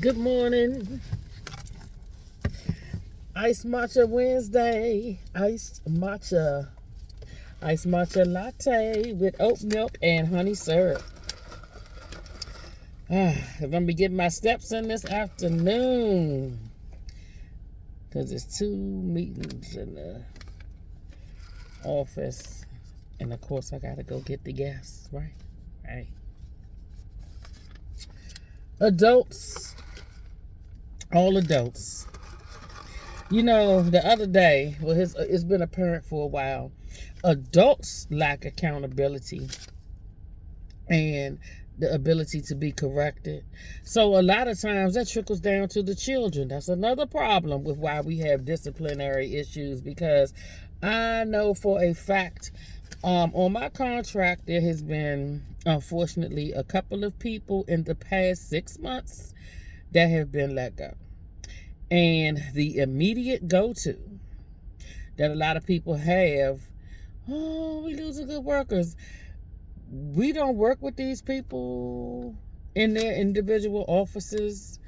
Good morning. Iced matcha Wednesday. Iced matcha latte with oat milk and honey syrup. I'm going to be getting my steps in this afternoon. Because there's 2 meetings in the office. And of course, I got to go get the gas, right? Right. Adults. All adults. You know, the other day, it's been apparent for a while, adults lack accountability and the ability to be corrected. So a lot of times that trickles down to the children. That's another problem with why we have disciplinary issues, because I know for a fact on my contract there has been, unfortunately, a couple of people in the past 6 months that have been let go. And the immediate go-to that a lot of people have, oh, we losing good workers. We don't work with these people in their individual offices.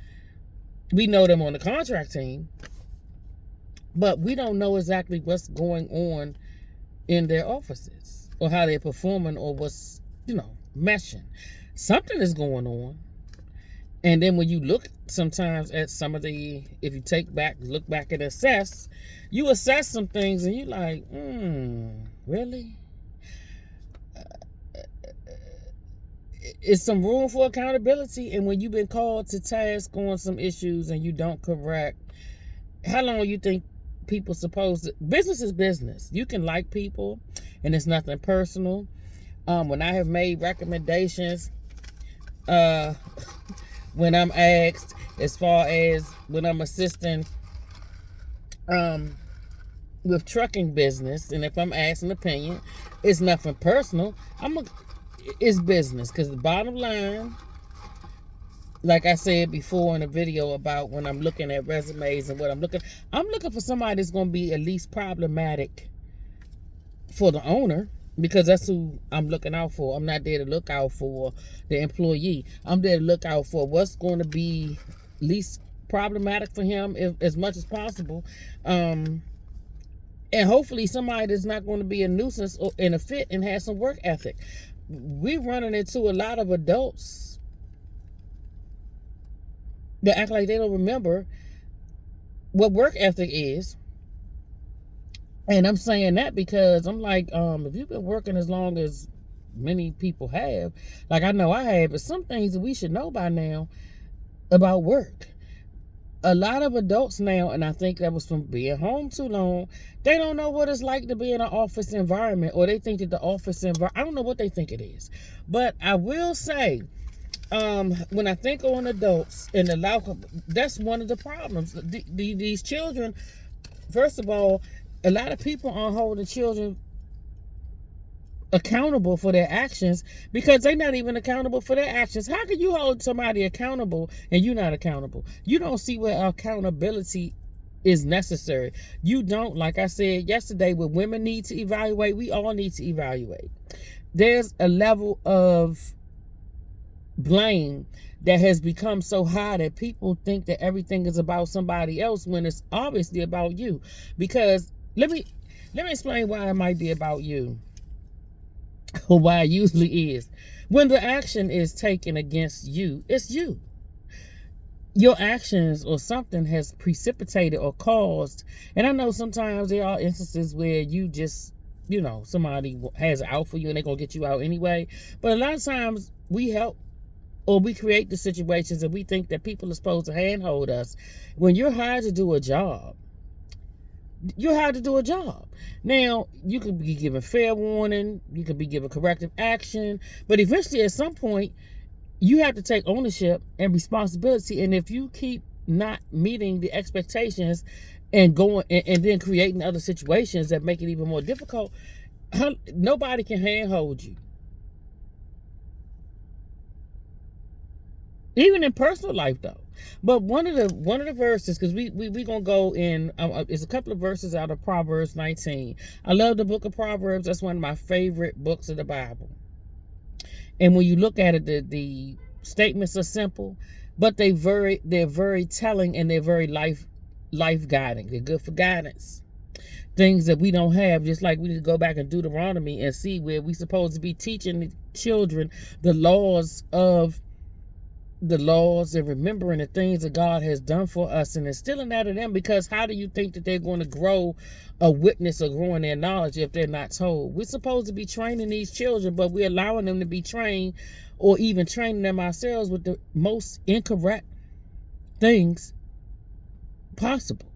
We know them on the contract team, but we don't know exactly what's going on in their offices or how they're performing or what's, meshing. Something is going on. And then when you look sometimes at some of the, if you look back and assess, you assess some things and you're like, really? Is some room for accountability? And when you've been called to task on some issues and you don't correct, how long you think people supposed to? Business is business. You can like people and it's nothing personal. When I have made recommendations, when I'm asked, as far as when I'm assisting with trucking business, and if I'm asked an opinion, it's nothing personal. It's business, because the bottom line, like I said before in a video about when I'm looking at resumes and what I'm looking for somebody that's going to be at least problematic for the owner, because that's who I'm looking out for. I'm not there to look out for the employee. I'm there to look out for what's going to be least problematic for him, as much as possible. And hopefully somebody that's not going to be a nuisance or in a fit and has some work ethic. We're running into a lot of adults that act like they don't remember what work ethic is. And I'm saying that because I'm like, if you've been working as long as many people have, like I know I have, but some things that we should know by now about work. A lot of adults now, and I think that was from being home too long, they don't know what it's like to be in an office environment, or they think that the office environment, I don't know what they think it is. But I will say, when I think on adults and that's one of the problems. These children, first of all, a lot of people aren't holding children accountable for their actions because they're not even accountable for their actions. How can you hold somebody accountable and you're not accountable? You don't see where accountability is necessary. You don't, like I said yesterday, when women need to evaluate, we all need to evaluate. There's a level of blame that has become so high that people think that everything is about somebody else when it's obviously about you. Because let me explain why it might be about you, or why it usually is. When the action is taken against you, it's you. Your actions or something has precipitated or caused. And I know sometimes there are instances where you just, somebody has it out for you and they're going to get you out anyway. But a lot of times we help, or we create the situations and we think that people are supposed to handhold us. When you're hired to do a job, you're hired to do a job. Now, you could be given fair warning, you could be given corrective action, but eventually at some point, you have to take ownership and responsibility. And if you keep not meeting the expectations and going and then creating other situations that make it even more difficult, nobody can handhold you. Even in personal life, though. But one of the verses, because we gonna go in, it's a couple of verses out of Proverbs 19. I love the book of Proverbs. That's one of my favorite books of the Bible. And when you look at it, the statements are simple, but they're very telling, and they're very life guiding. They're good for guidance. Things that we don't have, just like we need to go back and Deuteronomy and see where we supposed to be teaching the children the laws and remembering the things that God has done for us and instilling that in them. Because how do you think that they're going to grow a witness or grow in their knowledge if they're not told? We're supposed to be training these children, but we're allowing them to be trained, or even training them ourselves, with the most incorrect things possible.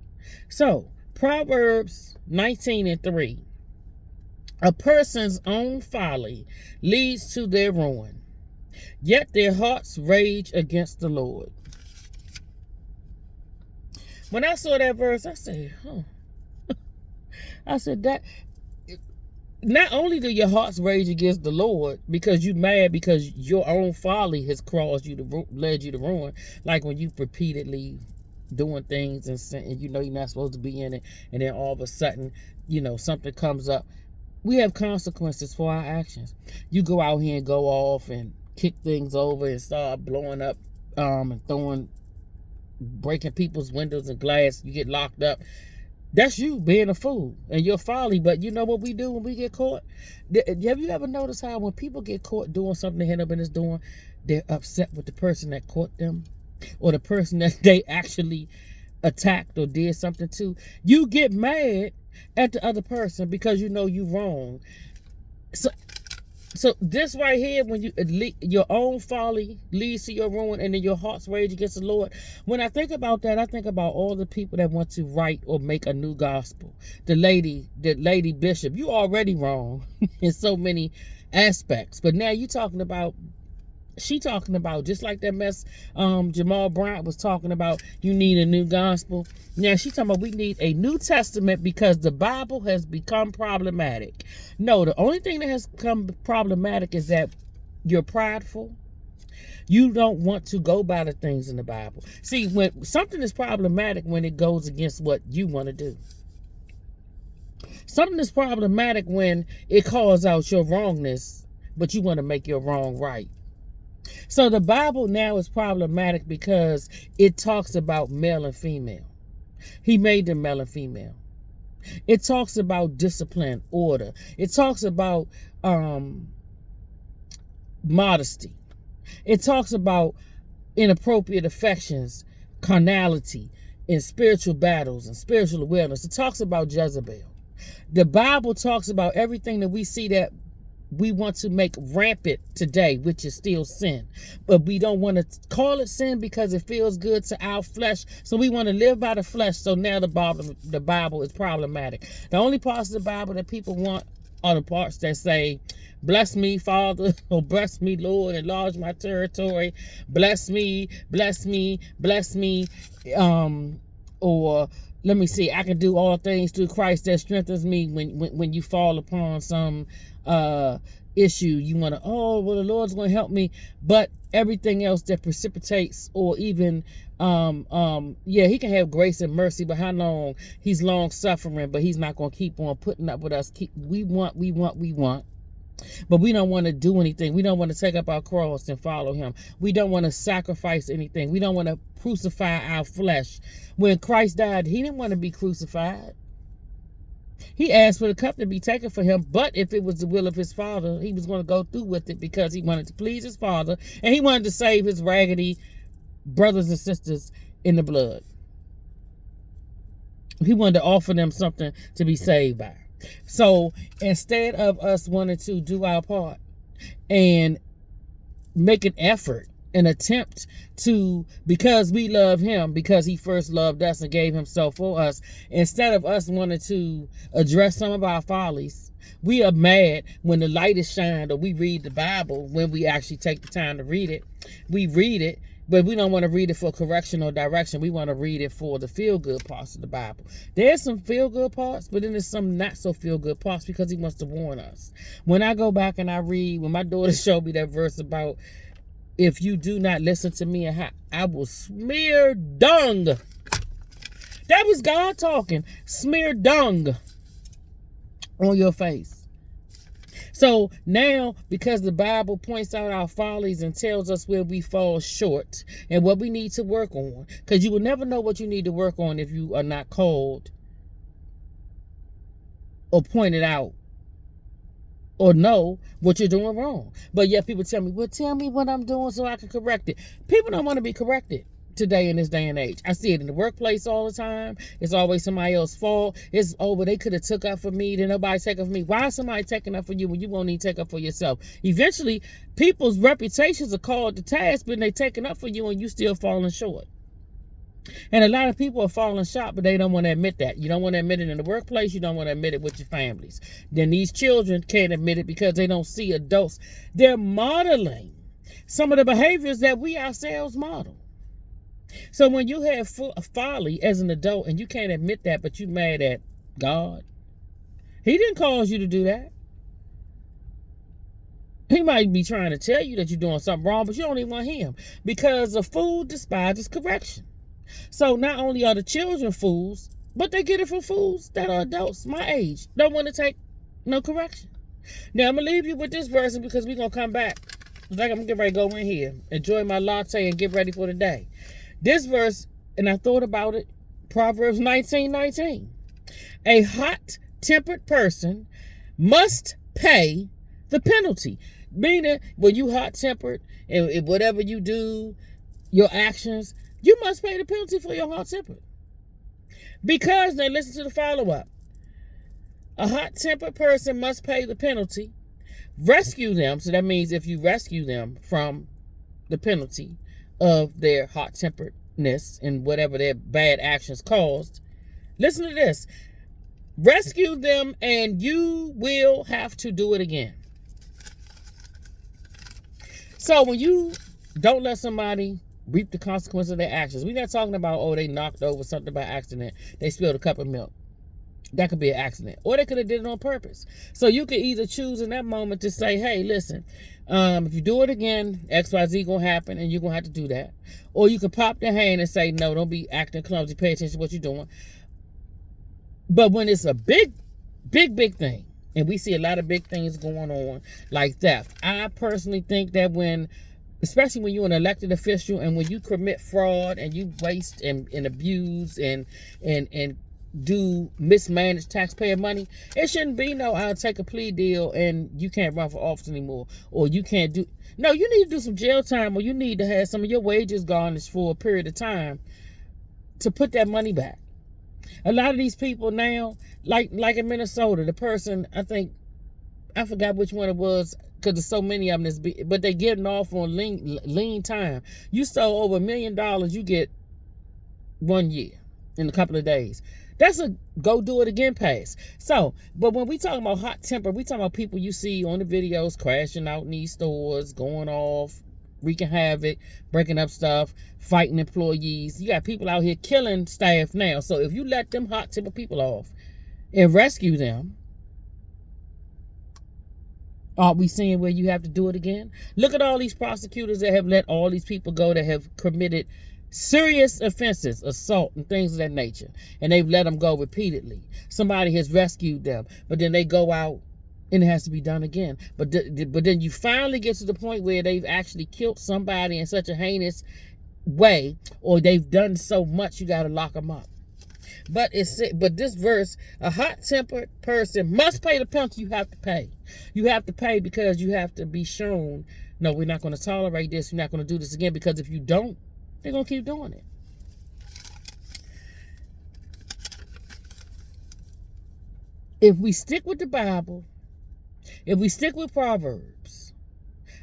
So Proverbs 19:3. A person's own folly leads to their ruin, yet their hearts rage against the Lord. When I saw that verse, I said, I said that not only do your hearts rage against the Lord because you mad because your own folly has led you to ruin, like when you repeatedly doing things and you know you're not supposed to be in it, and then all of a sudden, something comes up. We have consequences for our actions. You go out here and go off and kick things over and start blowing up and breaking people's windows and glass. You get locked up. That's you being a fool and your folly. But you know what we do when we get caught? Have you ever noticed how when people get caught doing something they end up in this doing, they're upset with the person that caught them, or the person that they actually attacked or did something to? You get mad at the other person because you know you wrong. So this right here, when your own folly leads to your ruin, and then your heart's rage against the Lord. When I think about that, I think about all the people that want to write or make a new gospel. The lady bishop, you already wrong in so many aspects, but now you talking about. She talking about, just like that mess Jamal Bryant was talking about, you need a new gospel. Now she talking about we need a New Testament because the Bible has become problematic. No, the only thing that has become problematic is that you're prideful. You don't want to go by the things in the Bible. See, when something is problematic, when it goes against what you want to do. Something is problematic when it calls out your wrongness, but you want to make your wrong right. So the Bible now is problematic because it talks about male and female. He made them male and female. It talks about discipline, order. It talks about modesty. It talks about inappropriate affections, carnality, and spiritual battles and spiritual awareness. It talks about Jezebel. The Bible talks about everything that we see that we want to make rampant today, which is still sin. But we don't want to call it sin because it feels good to our flesh. So we want to live by the flesh. So now the Bible is problematic. The only parts of the Bible that people want are the parts that say, bless me, Father, or bless me, Lord, enlarge my territory. Bless me, bless me, bless me. Or let me see, I can do all things through Christ that strengthens me. When you fall upon some issue, you want to, the Lord's going to help me. But everything else that precipitates, or even he can have grace and mercy, but how long? He's long suffering, but he's not going to keep on putting up with us. We want, but we don't want to do anything. We don't want to take up our cross and follow him. We don't want to sacrifice anything. We don't want to crucify our flesh. When Christ died, he didn't want to be crucified. He asked for the cup to be taken for him, but if it was the will of his Father, he was going to go through with it because he wanted to please his Father, and he wanted to save his raggedy brothers and sisters in the blood. He wanted to offer them something to be saved by. So instead of us wanting to do our part and make an effort, an attempt to, because we love him, because he first loved us and gave himself for us, instead of us wanting to address some of our follies, we are mad when the light is shined, or we read the Bible. When we actually take the time to read it, we read it, but we don't want to read it for correction or direction. We want to read it for the feel-good parts of the Bible. There's some feel-good parts, but then there's some not-so-feel-good parts because he wants to warn us. When I go back and I read, when my daughter showed me that verse about, if you do not listen to me, I will smear dung. That was God talking. Smear dung on your face. So now, because the Bible points out our follies and tells us where we fall short and what we need to work on, because you will never know what you need to work on if you are not called or pointed out or know what you're doing wrong. But yet people tell me, well, tell me what I'm doing so I can correct it. People don't want to be corrected today in this day and age. I see it in the workplace all the time. It's always somebody else's fault. It's, oh, but they could have took up for me. Then nobody take up for me. Why is somebody taking up for you when you won't even take up for yourself? Eventually, people's reputations are called to task, but they're taking up for you and you still falling short. And a lot of people are falling short, but they don't want to admit that. You don't want to admit it in the workplace. You don't want to admit it with your families. Then these children can't admit it because they don't see adults. They're modeling some of the behaviors that we ourselves model. So when you have folly as an adult and you can't admit that, but you mad at God, He didn't cause you to do that. He might be trying to tell you that you're doing something wrong, but you don't even want Him, because a fool despises correction. So not only are the children fools, but they get it from fools that are adults my age, don't want to take no correction. Now I'm going to leave you with this verse because we're going to come back. It's like I'm getting ready to go in here, enjoy my latte and get ready for the day. This verse, and I thought about it, Proverbs 19:19. A hot-tempered person must pay the penalty. Meaning, when you hot-tempered and whatever you do, your actions, you must pay the penalty for your hot temper. Because, now listen to the follow-up. A hot-tempered person must pay the penalty. Rescue them. So that means if you rescue them from the penalty of their hot-temperedness and whatever their bad actions caused. Listen to this. Rescue them and you will have to do it again. So when you don't let somebody reap the consequences of their actions. We're not talking about, oh, they knocked over something by accident. They spilled a cup of milk. That could be an accident. Or they could have did it on purpose. So you could either choose in that moment to say, hey, listen, if you do it again, XYZ going to happen and you're going to have to do that. Or you could pop their hand and say, no, don't be acting clumsy. Pay attention to what you're doing. But when it's a big thing, and we see a lot of big things going on like theft, I personally think that especially when you're an elected official and when you commit fraud and you waste and abuse and do mismanaged taxpayer money, it shouldn't be no, I'll take a plea deal and you can't run for office anymore, or you can't do. No, you need to do some jail time, or you need to have some of your wages garnished for a period of time to put that money back. A lot of these people now, like in Minnesota, the person, I forgot which one it was, because there's so many of them, but they're getting off on lean time. You stole over $1 million, you get 1 year in a couple of days. That's a go do it again pass. So, but when we talking about hot temper, we talking about people you see on the videos crashing out in these stores, going off, wreaking havoc, breaking up stuff, fighting employees. You got people out here killing staff now. So if you let them hot temper people off and rescue them, aren't we seeing where you have to do it again? Look at all these prosecutors that have let all these people go that have committed serious offenses, assault and things of that nature, and they've let them go repeatedly. Somebody has rescued them, but then they go out and it has to be done again. But then you finally get to the point where they've actually killed somebody in such a heinous way, or they've done so much you got to lock them up. But this verse, a hot-tempered person must pay the penalty. You have to pay. You have to pay because you have to be shown, no, we're not going to tolerate this. We're not going to do this again, because if you don't, they're going to keep doing it. If we stick with the Bible, if we stick with Proverbs,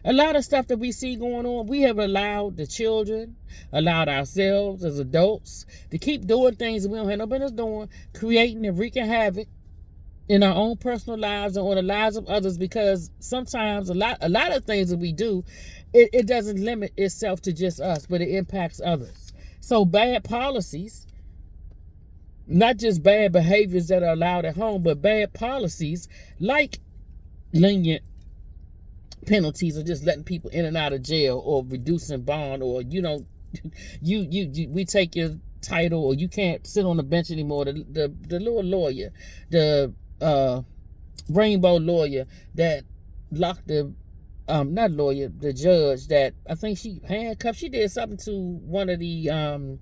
a lot of stuff that we see going on, we have allowed the children, allowed ourselves as adults to keep doing things that we don't have no business doing, creating and wreaking havoc in our own personal lives and on the lives of others, because sometimes a lot of things that we do, it doesn't limit itself to just us, but it impacts others. So bad policies, not just bad behaviors that are allowed at home, but bad policies like lenient penalties or just letting people in and out of jail, or reducing bond, or we take your title, or you can't sit on the bench anymore. The little lawyer, the rainbow lawyer that locked the not lawyer, the judge that I think she handcuffed. She did something to one of the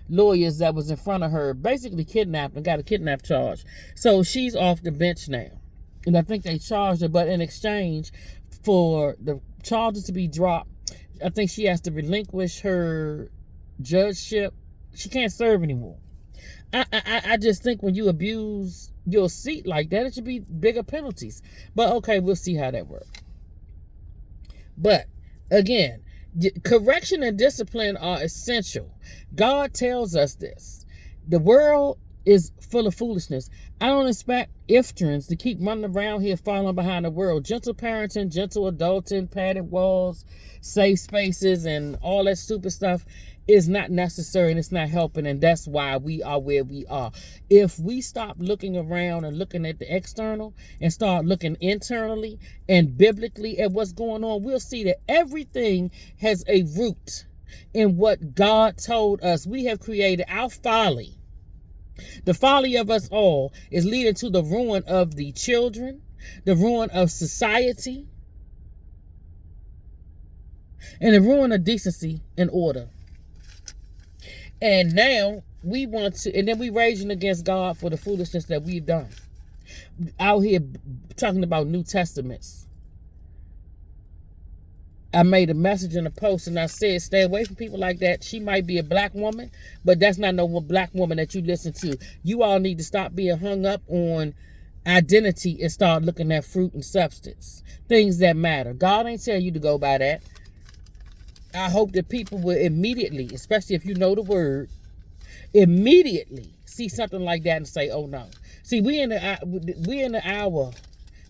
lawyers that was in front of her, basically kidnapped and got a kidnap charge. So she's off the bench now. And I think they charged her, but in exchange for the charges to be dropped, I think she has to relinquish her judgeship. She can't serve anymore. I just think when you abuse your seat like that, it should be bigger penalties. But okay, we'll see how that works. But again, correction and discipline are essential. God tells us this. The world is full of foolishness. I don't expect iftrans to keep running around here following behind the world. Gentle parenting, gentle adulting, padded walls, safe spaces, and all that stupid stuff is not necessary, and it's not helping, and that's why we are where we are. If we stop looking around and looking at the external and start looking internally and biblically at what's going on, we'll see that everything has a root in what God told us. We have created our folly. The folly of us all is leading to the ruin of the children, the ruin of society, and the ruin of decency and order. And now we want to, and then we raging against God for the foolishness that we've done. Out here talking about New Testaments. I made a message in a post and I said, stay away from people like that. She might be a black woman, but that's not no black woman that you listen to. You all need to stop being hung up on identity and start looking at fruit and substance. Things that matter. God ain't tell you to go by that. I hope that people will immediately, especially if you know the word, immediately see something like that and say, oh no. See, we in the hour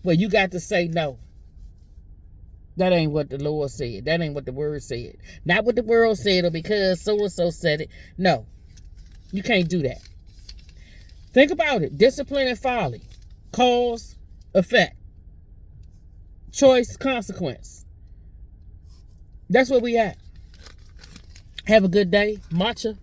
where you got to say no. That ain't what the Lord said. That ain't what the word said. Not what the world said or because so-and-so said it. No, you can't do that. Think about it. Discipline and folly. Cause, effect. Choice, consequence. That's where we at. Have a good day. Matcha.